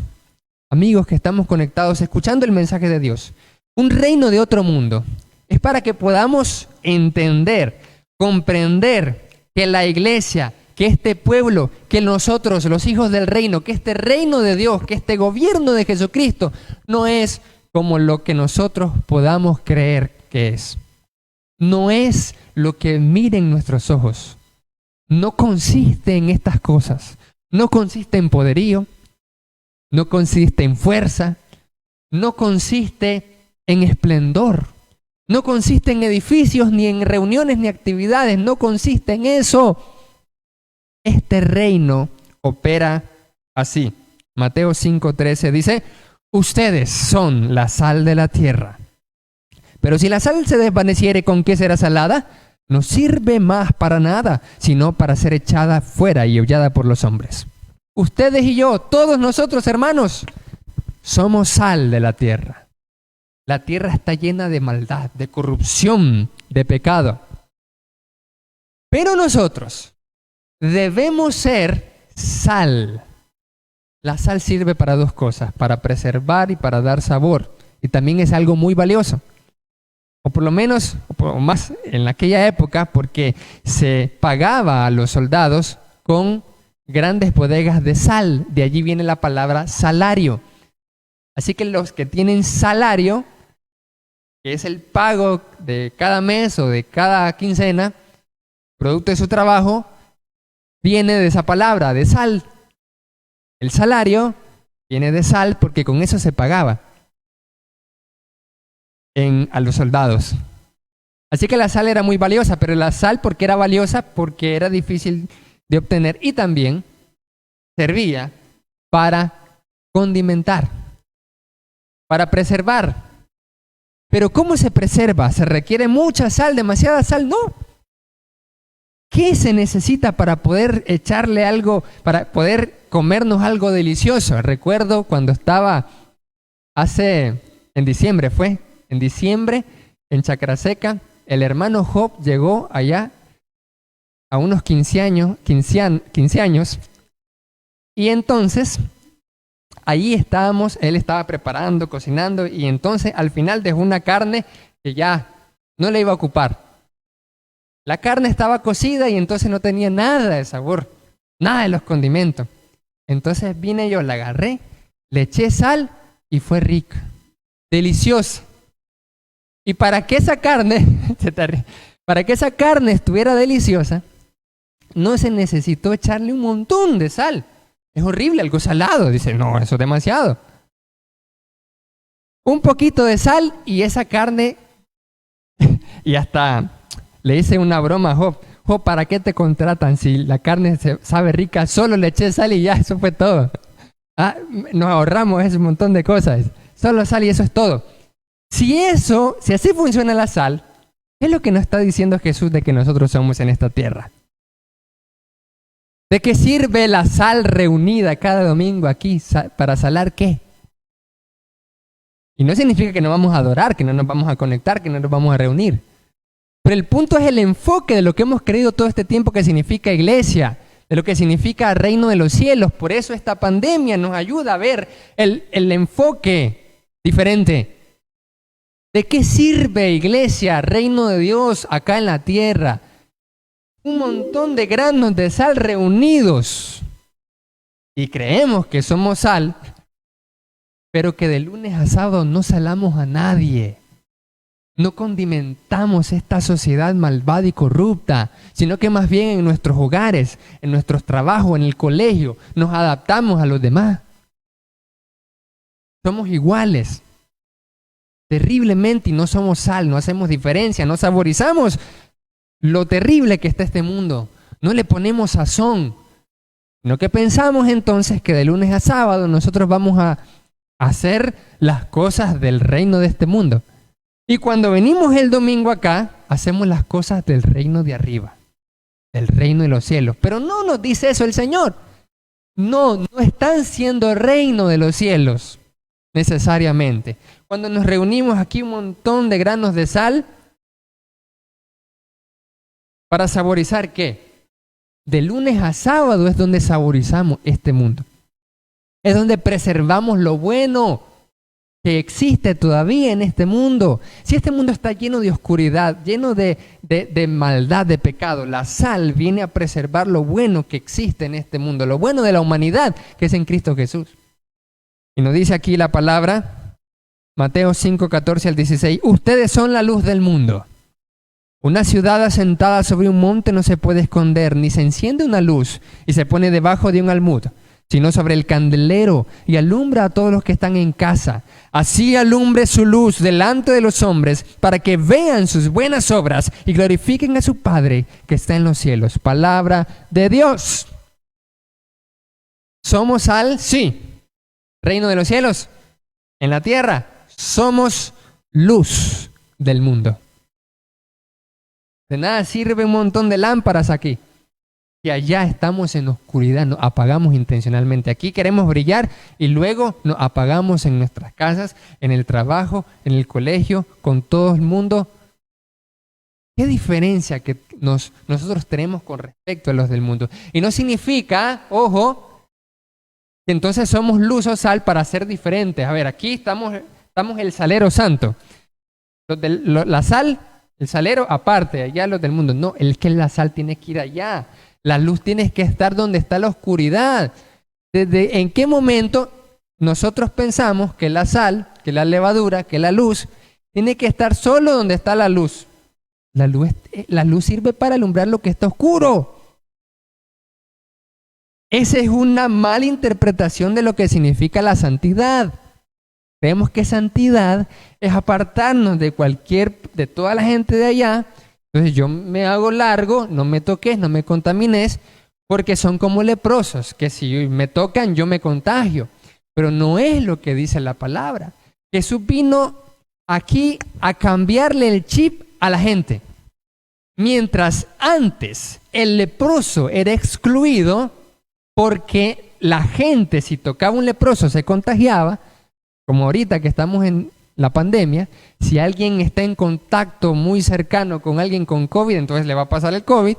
amigos que estamos conectados, escuchando el mensaje de Dios, un reino de otro mundo, es para que podamos entender, comprender que la iglesia, que este pueblo, que nosotros, los hijos del reino, que este reino de Dios, que este gobierno de Jesucristo, no es como lo que nosotros podamos creer que es. No es lo que miren nuestros ojos. No consiste en estas cosas. No consiste en poderío. No consiste en fuerza. No consiste en esplendor. No consiste en edificios, ni en reuniones, ni actividades. No consiste en eso. Este reino opera así. Mateo 5:13 dice: ustedes son la sal de la tierra. Pero si la sal se desvaneciere, ¿con qué será salada? No sirve más para nada, sino para ser echada fuera y hollada por los hombres. Ustedes y yo, todos nosotros, hermanos, somos sal de la tierra. La tierra está llena de maldad, de corrupción, de pecado. Pero nosotros debemos ser sal. La sal sirve para dos cosas: para preservar y para dar sabor. Y también es algo muy valioso. O por lo menos, o más en aquella época, porque se pagaba a los soldados con grandes bodegas de sal. De allí viene la palabra salario. Así que los que tienen salario, que es el pago de cada mes o de cada quincena, producto de su trabajo, viene de esa palabra, de sal. El salario viene de sal porque con eso se pagaba a los soldados. Así que la sal era muy valiosa, pero la sal, ¿por qué era valiosa? Porque era difícil de obtener y también servía para condimentar, para preservar. Pero ¿cómo se preserva? ¿Se requiere mucha sal, demasiada sal? No. ¿Qué se necesita para poder echarle algo, para poder comernos algo delicioso? Recuerdo cuando estaba en diciembre, en Chacraseca, el hermano Job llegó allá a unos 15 años, y entonces allí estábamos, él estaba preparando, cocinando, y entonces al final dejó una carne que ya no le iba a ocupar. La carne estaba cocida y entonces no tenía nada de sabor, nada de los condimentos. Entonces vine yo, la agarré, le eché sal y fue rica, deliciosa. Y para que esa carne, para que esa carne estuviera deliciosa, no se necesitó echarle un montón de sal. Es horrible, algo salado. Dice, no, eso es demasiado. Un poquito de sal y esa carne, y hasta le hice una broma a Job. Job, ¿para qué te contratan si la carne sabe rica? Solo le eché sal y ya, eso fue todo. Nos ahorramos ese montón de cosas. Solo sal y eso es todo. Si así funciona la sal, ¿qué es lo que nos está diciendo Jesús de que nosotros somos en esta tierra? ¿De qué sirve la sal reunida cada domingo aquí? ¿Para salar qué? Y no significa que no vamos a adorar, que no nos vamos a conectar, que no nos vamos a reunir. Pero el punto es el enfoque de lo que hemos creído todo este tiempo que significa iglesia, de lo que significa reino de los cielos. Por eso esta pandemia nos ayuda a ver el enfoque diferente. ¿De qué sirve, iglesia, reino de Dios acá en la tierra? Un montón de granos de sal reunidos. Y creemos que somos sal, pero que de lunes a sábado no salamos a nadie. No condimentamos esta sociedad malvada y corrupta, sino que más bien en nuestros hogares, en nuestros trabajos, en el colegio, nos adaptamos a los demás. Somos iguales. Terriblemente, y no somos sal, no hacemos diferencia, no saborizamos lo terrible que está este mundo. No le ponemos sazón. No que pensamos entonces que de lunes a sábado nosotros vamos a hacer las cosas del reino de este mundo. Y cuando venimos el domingo acá, hacemos las cosas del reino de arriba, del reino de los cielos. Pero no nos dice eso el Señor. No están siendo reino de los cielos necesariamente. Cuando nos reunimos aquí un montón de granos de sal, ¿para saborizar qué? De lunes a sábado es donde saborizamos este mundo. Es donde preservamos lo bueno que existe todavía en este mundo. Si este mundo está lleno de oscuridad, lleno de maldad, de pecado, la sal viene a preservar lo bueno que existe en este mundo, lo bueno de la humanidad que es en Cristo Jesús. Y nos dice aquí la palabra, Mateo 5, 14 al 16, ustedes son la luz del mundo. Una ciudad asentada sobre un monte no se puede esconder, ni se enciende una luz y se pone debajo de un almud, sino sobre el candelero y alumbra a todos los que están en casa. Así alumbre su luz delante de los hombres para que vean sus buenas obras y glorifiquen a su Padre que está en los cielos. Palabra de Dios. ¿Somos sal? Sí. ¿Reino de los cielos? En la tierra. Somos luz del mundo. De nada sirve un montón de lámparas aquí. Y allá estamos en oscuridad, nos apagamos intencionalmente. Aquí queremos brillar y luego nos apagamos en nuestras casas, en el trabajo, en el colegio, con todo el mundo. ¿Qué diferencia que nosotros tenemos con respecto a los del mundo? Y no significa, ojo, que entonces somos luz o sal para ser diferentes. A ver, aquí estamos el salero santo. La sal, el salero aparte, allá los del mundo. No, la sal tiene que ir allá. La luz tiene que estar donde está la oscuridad. ¿Desde en qué momento nosotros pensamos que la sal, que la levadura, que la luz, tiene que estar solo donde está la luz? La luz sirve para alumbrar lo que está oscuro. Esa es una mala interpretación de lo que significa la santidad. Creemos que santidad es apartarnos de toda la gente de allá. Entonces yo me hago largo, no me toques, no me contamines, porque son como leprosos, que si me tocan yo me contagio. Pero no es lo que dice la palabra. Jesús vino aquí a cambiarle el chip a la gente. Mientras antes el leproso era excluido porque la gente, si tocaba un leproso, se contagiaba, como ahorita que estamos en la pandemia. Si alguien está en contacto muy cercano con alguien con COVID, entonces le va a pasar el COVID.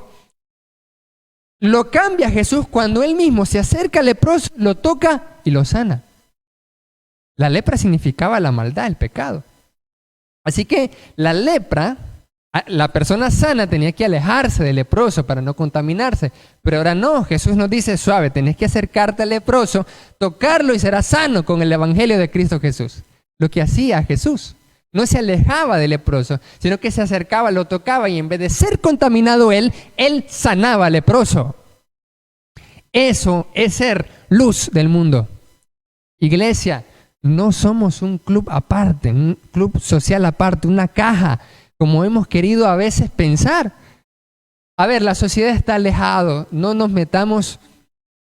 Lo cambia Jesús cuando él mismo se acerca al leproso, lo toca y lo sana. La lepra significaba la maldad, el pecado. Así que la lepra La persona sana tenía que alejarse del leproso para no contaminarse, pero ahora no, Jesús nos dice suave, tenés que acercarte al leproso, tocarlo y serás sano con el evangelio de Cristo Jesús. Lo que hacía Jesús, no se alejaba del leproso, sino que se acercaba, lo tocaba y en vez de ser contaminado él sanaba al leproso. Eso es ser luz del mundo. Iglesia, no somos un club aparte, un club social aparte, una caja, como hemos querido a veces pensar. A ver, la sociedad está alejada, no nos metamos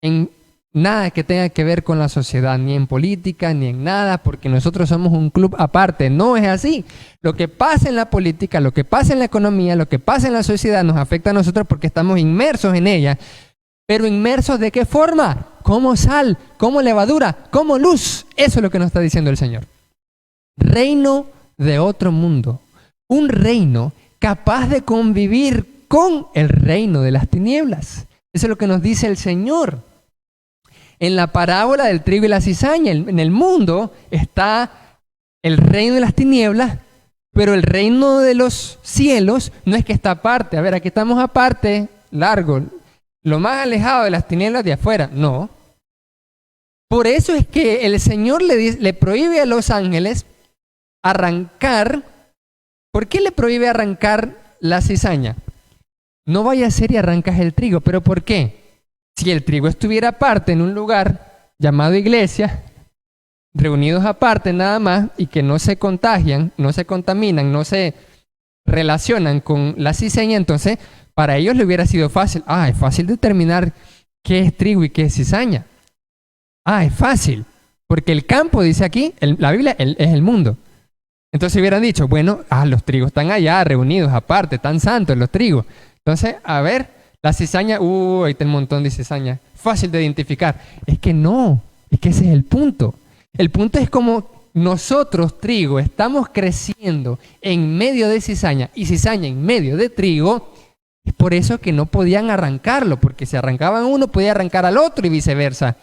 en nada que tenga que ver con la sociedad, ni en política, ni en nada, porque nosotros somos un club aparte. No es así. Lo que pasa en la política, lo que pasa en la economía, lo que pasa en la sociedad nos afecta a nosotros porque estamos inmersos en ella. Pero inmersos ¿de qué forma? Como sal, como levadura, como luz. Eso es lo que nos está diciendo el Señor. Reino de otro mundo. Un reino capaz de convivir con el reino de las tinieblas. Eso es lo que nos dice el Señor. En la parábola del trigo y la cizaña, en el mundo está el reino de las tinieblas, pero el reino de los cielos no es que está aparte. A ver, aquí estamos aparte, largo, lo más alejado de las tinieblas de afuera. No. Por eso es que el Señor le prohíbe a los ángeles arrancar. ¿Por qué le prohíbe arrancar la cizaña? No vaya a ser y arrancas el trigo. ¿Pero por qué? Si el trigo estuviera aparte en un lugar llamado iglesia, reunidos aparte nada más y que no se contagian, no se contaminan, no se relacionan con la cizaña, entonces para ellos le hubiera sido fácil. Es fácil determinar qué es trigo y qué es cizaña. Es fácil, porque el campo, dice aquí, la Biblia es el mundo. Entonces hubieran dicho, bueno, los trigos están allá reunidos aparte, están santos los trigos. Entonces, a ver, la cizaña, ahí está un montón de cizaña, fácil de identificar. Es que no, es que ese es el punto. El punto es como nosotros, trigo, estamos creciendo en medio de cizaña y cizaña en medio de trigo. Es por eso que no podían arrancarlo, porque si arrancaban uno, podía arrancar al otro y viceversa.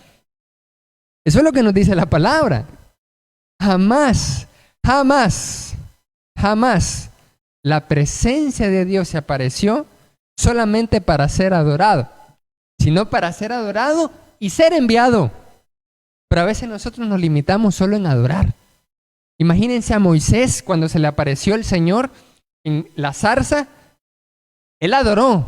Eso es lo que nos dice la palabra. Jamás la presencia de Dios se apareció solamente para ser adorado, sino para ser adorado y ser enviado. Pero a veces nosotros nos limitamos solo en adorar. Imagínense a Moisés cuando se le apareció el Señor en la zarza. Él adoró.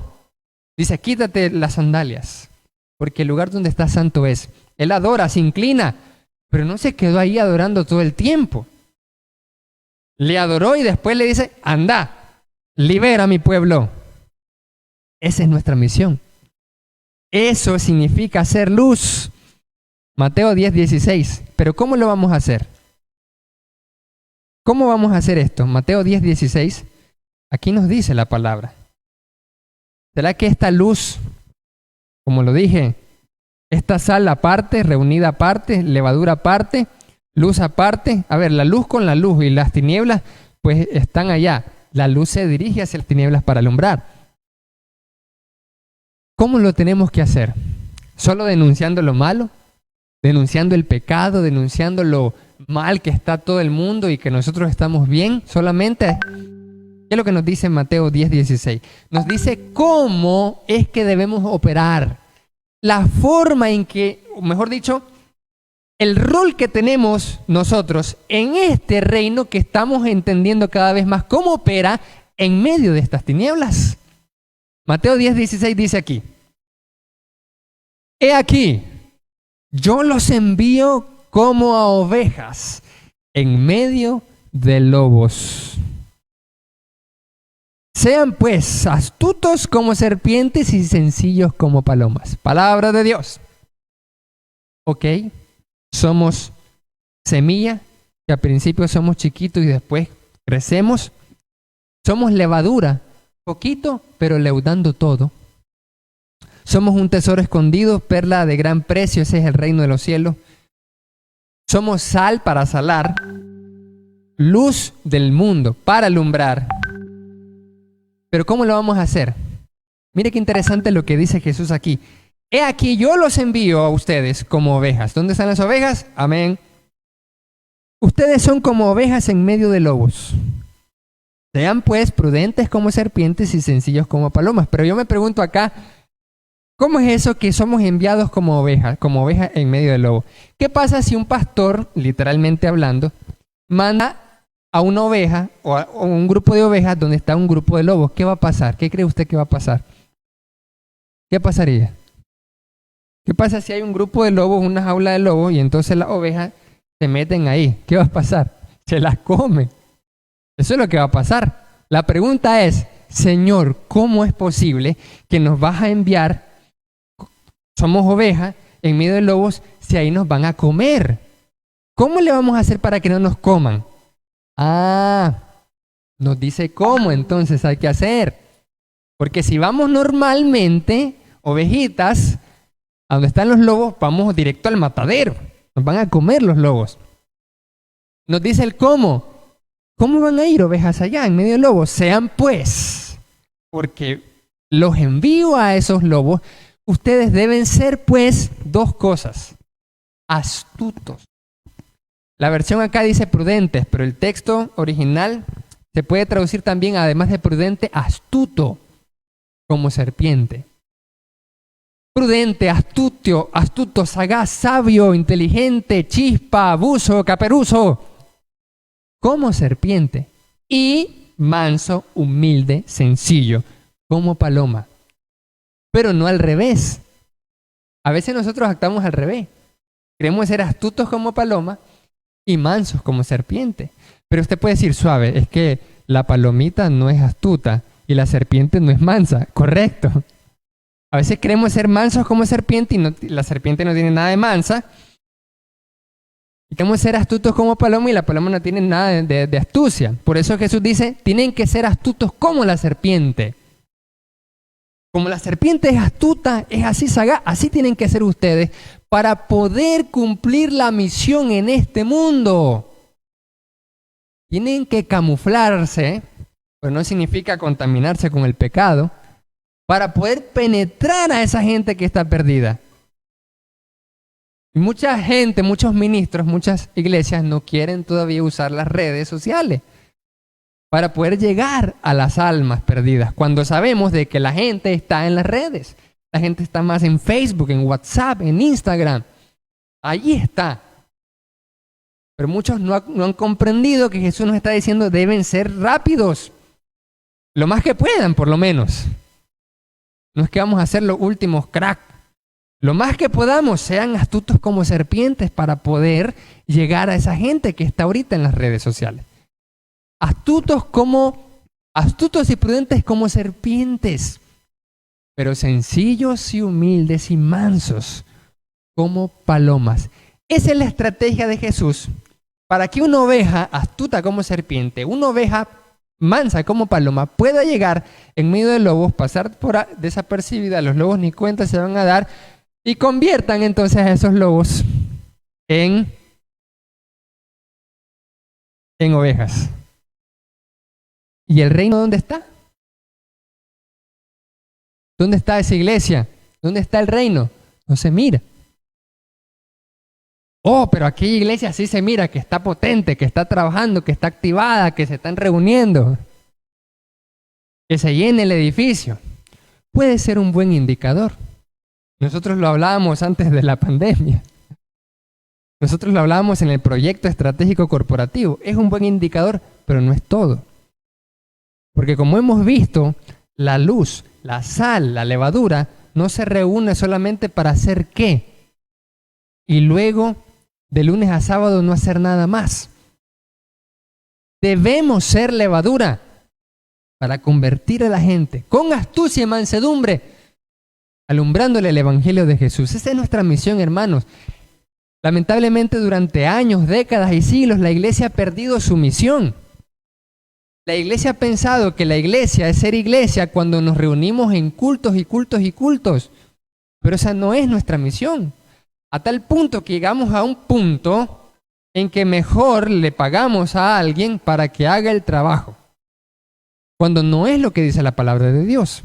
Dice, quítate las sandalias, porque el lugar donde está santo es. Él adora, se inclina, pero no se quedó ahí adorando todo el tiempo. Le adoró y después le dice, anda, libera a mi pueblo. Esa es nuestra misión. Eso significa hacer luz. Mateo 10:16. Pero ¿cómo lo vamos a hacer? ¿Cómo vamos a hacer esto? Mateo 10:16. Aquí nos dice la palabra. ¿Será que esta luz, como lo dije, esta sal aparte, reunida aparte, levadura aparte, luz aparte? A ver, la luz con la luz y las tinieblas pues están allá. La luz se dirige hacia las tinieblas para alumbrar. ¿Cómo lo tenemos que hacer? ¿Solo denunciando lo malo? ¿Denunciando el pecado? ¿Denunciando lo mal que está todo el mundo y que nosotros estamos bien? ¿Solamente? ¿Qué es lo que nos dice en Mateo 10:16? Nos dice cómo es que debemos operar. La forma en que, o mejor dicho, el rol que tenemos nosotros en este reino que estamos entendiendo cada vez más cómo opera en medio de estas tinieblas. Mateo 10:16 dice aquí: He aquí, yo los envío como a ovejas en medio de lobos. Sean pues astutos como serpientes y sencillos como palomas. Palabra de Dios. Ok, somos semilla, que al principio somos chiquitos y después crecemos. Somos levadura, poquito, pero leudando todo. Somos un tesoro escondido, perla de gran precio, ese es el reino de los cielos. Somos sal para salar, luz del mundo para alumbrar. Pero ¿cómo lo vamos a hacer? Mire qué interesante lo que dice Jesús aquí. He aquí, yo los envío a ustedes como ovejas. ¿Dónde están las ovejas? Amén. Ustedes son como ovejas en medio de lobos. Sean pues prudentes como serpientes y sencillos como palomas. Pero yo me pregunto acá, ¿cómo es eso que somos enviados como ovejas en medio del lobo? ¿Qué pasa si un pastor, literalmente hablando, manda a una oveja o a un grupo de ovejas donde está un grupo de lobos? ¿Qué va a pasar? ¿Qué cree usted que va a pasar? ¿Qué pasaría? ¿Qué pasa si hay un grupo de lobos, una jaula de lobos, y entonces las ovejas se meten ahí? ¿Qué va a pasar? Se las comen. Eso es lo que va a pasar. La pregunta es, Señor, ¿cómo es posible que nos vas a enviar, somos ovejas, en medio de lobos, si ahí nos van a comer? ¿Cómo le vamos a hacer para que no nos coman? Nos dice cómo entonces hay que hacer. Porque si vamos normalmente, ovejitas, a donde están los lobos, vamos directo al matadero. Nos van a comer los lobos. Nos dice el cómo. ¿Cómo van a ir ovejas allá en medio de lobos? Sean pues, porque los envío a esos lobos, ustedes deben ser pues dos cosas. Astutos. La versión acá dice prudentes, pero el texto original se puede traducir también, además de prudente, astuto, como serpiente. Prudente, astuto, sagaz, sabio, inteligente, chispa, buzo, caperuzo, como serpiente. Y manso, humilde, sencillo, como paloma. Pero no al revés. A veces nosotros actuamos al revés. Queremos ser astutos como paloma y mansos como serpiente. Pero usted puede decir suave, es que la palomita no es astuta y la serpiente no es mansa. Correcto. A veces queremos ser mansos como serpiente y la serpiente no tiene nada de mansa. Y queremos ser astutos como paloma y la paloma no tiene nada de astucia. Por eso Jesús dice, tienen que ser astutos como la serpiente. Como la serpiente es astuta, es así sagaz, así tienen que ser ustedes para poder cumplir la misión en este mundo. Tienen que camuflarse, pero no significa contaminarse con el pecado, para poder penetrar a esa gente que está perdida. Y mucha gente, muchos ministros, muchas iglesias no quieren todavía usar las redes sociales para poder llegar a las almas perdidas, cuando sabemos de que la gente está en las redes. La gente está más en Facebook, en WhatsApp, en Instagram. Allí está. Pero muchos no han comprendido que Jesús nos está diciendo deben ser rápidos. Lo más que puedan, por lo menos. No es que vamos a ser los últimos crack. Lo más que podamos, sean astutos como serpientes para poder llegar a esa gente que está ahorita en las redes sociales. Astutos y prudentes como serpientes, pero sencillos y humildes y mansos como palomas. Esa es la estrategia de Jesús para que una oveja astuta como serpiente, una oveja mansa como paloma, pueda llegar en medio de lobos, pasar por desapercibida, los lobos ni cuenta se van a dar y conviertan entonces a esos lobos en ovejas. ¿Y el reino dónde está? ¿Dónde está esa iglesia? ¿Dónde está el reino? No se mira. Oh, pero aquella iglesia sí se mira, que está potente, que está trabajando, que está activada, que se están reuniendo, que se llene el edificio. Puede ser un buen indicador. Nosotros lo hablábamos antes de la pandemia. Nosotros lo hablábamos en el proyecto estratégico corporativo. Es un buen indicador, pero no es todo. Porque como hemos visto, la luz, la sal, la levadura, no se reúne solamente para hacer qué. Y luego, de lunes a sábado, no hacer nada más. Debemos ser levadura para convertir a la gente con astucia y mansedumbre, alumbrándole el evangelio de Jesús. Esa es nuestra misión, hermanos. Lamentablemente, durante años, décadas y siglos, la iglesia ha perdido su misión. La iglesia ha pensado que la iglesia es ser iglesia cuando nos reunimos en cultos y cultos y cultos. Pero esa no es nuestra misión. A tal punto que llegamos a un punto en que mejor le pagamos a alguien para que haga el trabajo. Cuando no es lo que dice la palabra de Dios.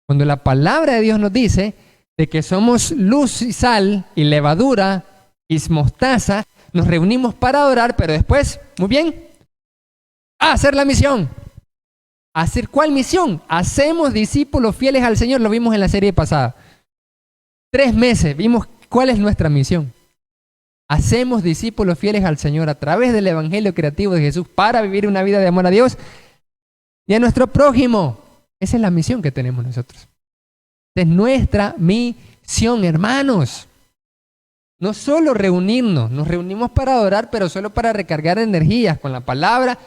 Cuando la palabra de Dios nos dice de que somos luz y sal y levadura y mostaza, nos reunimos para orar, pero después, muy bien, a hacer la misión. ¿Hacer cuál misión? Hacemos discípulos fieles al Señor, lo vimos en la serie pasada. 3 meses vimos cuál es nuestra misión. Hacemos discípulos fieles al Señor a través del Evangelio creativo de Jesús para vivir una vida de amor a Dios y a nuestro prójimo. Esa es la misión que tenemos nosotros. Es nuestra misión, hermanos. No solo reunirnos, nos reunimos para adorar, pero solo para recargar energías con la palabra,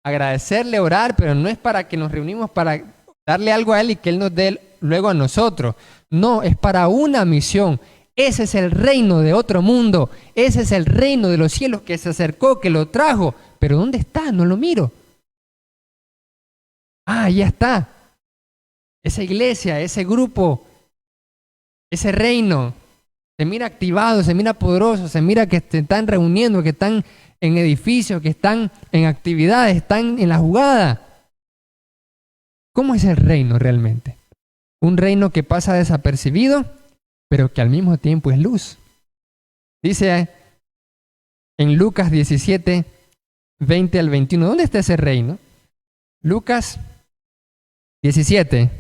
agradecerle, orar, pero no es para que nos reunimos para darle algo a Él y que Él nos dé luego a nosotros. No, es para una misión. Ese es el reino de otro mundo. Ese es el reino de los cielos que se acercó, que lo trajo. Pero ¿dónde está? No lo miro. Ah, ya está. Esa iglesia, ese grupo, ese reino, se mira activado, se mira poderoso, se mira que se están reuniendo, que están en edificios, que están en actividades, están en la jugada. ¿Cómo es el reino realmente? Un reino que pasa desapercibido, pero que al mismo tiempo es luz. Dice en Lucas 17, 20 al 21, ¿dónde está ese reino? Lucas 17,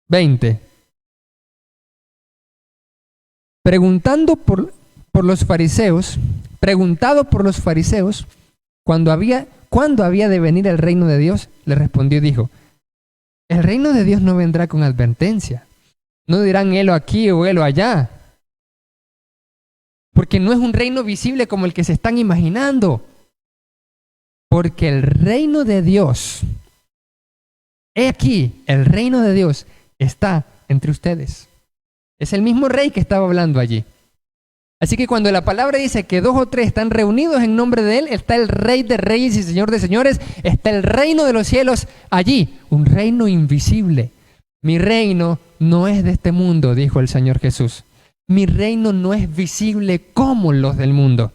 20. Preguntado por los fariseos, ¿cuándo había de venir el reino de Dios? Le respondió y dijo, el reino de Dios no vendrá con advertencia. No dirán helo aquí o helo allá. Porque no es un reino visible como el que se están imaginando. Porque el reino de Dios, he aquí, el reino de Dios está entre ustedes. Es el mismo rey que estaba hablando allí. Así que cuando la palabra dice que 2 o 3 están reunidos en nombre de Él, está el Rey de Reyes y Señor de Señores, está el reino de los cielos allí, un reino invisible. Mi reino no es de este mundo, dijo el Señor Jesús. Mi reino no es visible como los del mundo.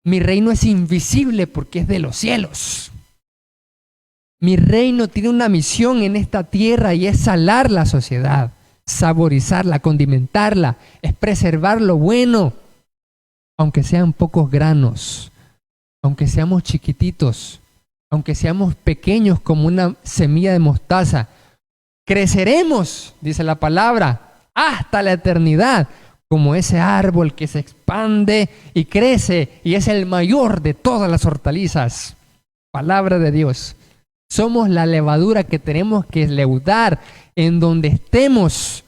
Mi reino es invisible porque es de los cielos. Mi reino tiene una misión en esta tierra y es salar la sociedad, saborizarla, condimentarla, es preservar lo bueno, aunque sean pocos granos, aunque seamos chiquititos, aunque seamos pequeños como una semilla de mostaza. Creceremos, dice la palabra, hasta la eternidad, como ese árbol que se expande y crece y es el mayor de todas las hortalizas. Palabra de Dios. Somos la levadura que tenemos que leudar en donde estemos,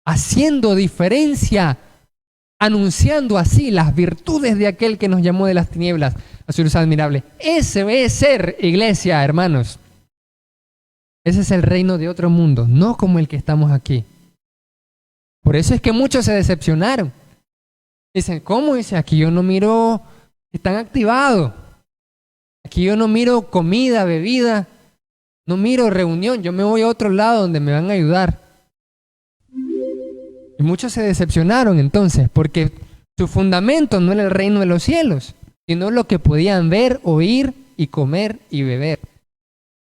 haciendo diferencia, anunciando así las virtudes de aquel que nos llamó de las tinieblas a su luz admirable. Ese es ser iglesia, hermanos. Ese es el reino de otro mundo, no como el que estamos aquí. Por eso es que muchos se decepcionaron. Dicen, ¿cómo? Dice, aquí yo no miro que están activados. Aquí yo no miro comida, bebida, no miro reunión. Yo me voy a otro lado donde me van a ayudar. Y muchos se decepcionaron entonces, porque su fundamento no era el reino de los cielos, sino lo que podían ver, oír y comer y beber.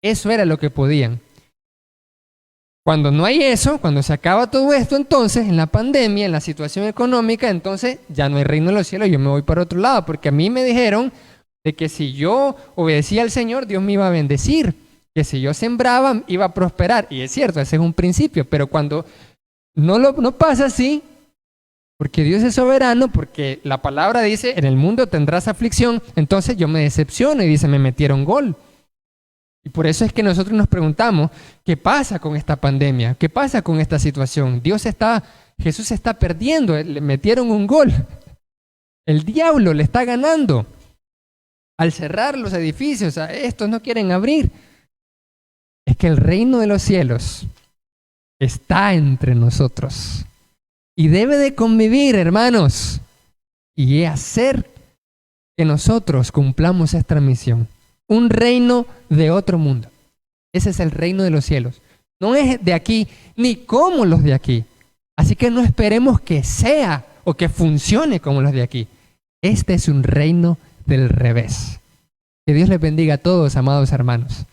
Eso era lo que podían. Cuando no hay eso, cuando se acaba todo esto, entonces en la pandemia, en la situación económica, entonces ya no hay reino de los cielos, yo me voy para otro lado, porque a mí me dijeron de que si yo obedecía al Señor, Dios me iba a bendecir, que si yo sembraba, iba a prosperar. Y es cierto, ese es un principio, pero cuando no pasa así, porque Dios es soberano, porque la palabra dice, en el mundo tendrás aflicción, entonces yo me decepciono y dice, me metieron gol. Y por eso es que nosotros nos preguntamos, ¿qué pasa con esta pandemia? ¿Qué pasa con esta situación? Jesús se está perdiendo, le metieron un gol. El diablo le está ganando. Al cerrar los edificios, estos no quieren abrir. Es que el reino de los cielos está entre nosotros. Y debe de convivir, hermanos, y hacer que nosotros cumplamos esta misión. Un reino de otro mundo. Ese es el reino de los cielos. No es de aquí, ni como los de aquí. Así que no esperemos que sea o que funcione como los de aquí. Este es un reino del revés. Que Dios les bendiga a todos, amados hermanos.